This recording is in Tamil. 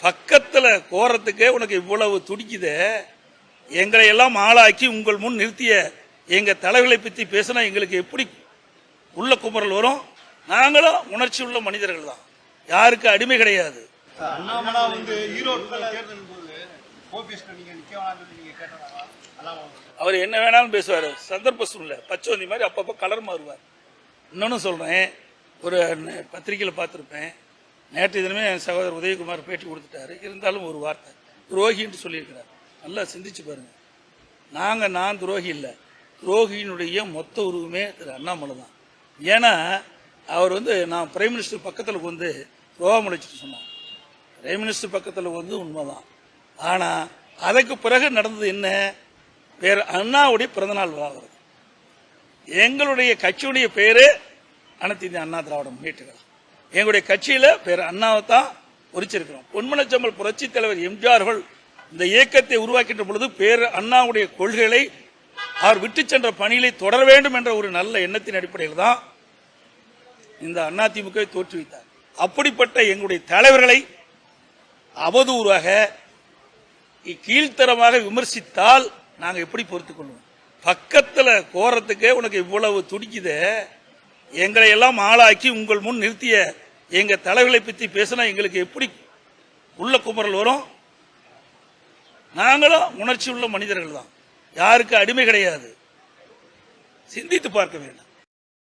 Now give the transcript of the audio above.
பக்கத்துல கோரத்துக்கே உனக்கு இவ்வளவு துடிக்குதே, எங்களை எல்லாம் ஆளாக்கி உங்கள் முன் நிறுத்திய எங்க தலைவர்களை பற்றி பேசினா எங்களுக்கு எப்படி உள்ள குமரல் வரும்? நாங்களும் உணர்ச்சி உள்ள மனிதர்கள் தான், யாருக்கு அடிமை கிடையாது. அவர் என்ன வேணாலும் பேசுவார், சந்தர்ப்ப சூழ்நிலை பச்சோந்தி மாதிரி அப்பப்போ கலர் மாறுவார். இன்னொன்னு சொல்றேன், ஒரு பத்திரிகையில் பார்த்துருப்பேன், நேற்று தினமே என் சகோதரர் உதயகுமார் பேட்டி கொடுத்துட்டாரு. இருந்தாலும் ஒரு வார்த்தை துரோகின்னு சொல்லியிருக்கிறார். நல்லா சிந்திச்சு பாருங்க. நான் துரோகி இல்லை, துரோகியினுடைய மொத்த உருவமே திரு அண்ணாமலை தான். ஏன்னா அவர் நான் பிரைம் மினிஸ்டர் பக்கத்தில் வந்து துரோகம் அழைச்சிட்டு சொன்னார். பிரைம் மினிஸ்டர் பக்கத்தில் வந்து உண்மைதான். ஆனால் அதுக்கு பிறகு நடந்தது என்ன? வேற அண்ணாவுடைய பிறந்தநாள் விழாவது. எங்களுடைய கட்சியுடைய பேரு அனைத்து இந்திய அண்ணா திராவிட முன்னேற்ற கழகம். எங்களுடைய கட்சியில பேர் அண்ணாவை தான் உரிச்சிருக்கிறோம். பொன்மனச்சம்பல் புரட்சி தலைவர் எம்ஜிஆர்கள் இந்த இயக்கத்தை உருவாக்கின்ற பொழுது பேர் அண்ணாவுடைய கொள்கைகளை அவர் விட்டு சென்ற பணிகளை தொடர வேண்டும் என்ற ஒரு நல்ல எண்ணத்தின் அடிப்படையில் தான் இந்த அதிமுகவை தோற்றுவித்தார். அப்படிப்பட்ட எங்களுடைய தலைவர்களை அவதூறாக கீழ்த்தரமாக விமர்சித்தால் நாங்கள் எப்படி பொறுத்துக் கொள்வோம்? பக்கத்துல கோரத்துக்கே உனக்கு இவ்வளவு துடிக்குதே, எங்களை எல்லாம் ஆளாக்கி உங்கள் முன் நிறுத்திய எங்க தலைவர்களை பற்றி பேசினா எங்களுக்கு எப்படி உள்ள குமரல் வரும்? நாங்களும் உணர்ச்சி உள்ள மனிதர்கள் தான், யாருக்கு அடிமை கிடையாது. சிந்தித்து பார்க்க வேண்டும்.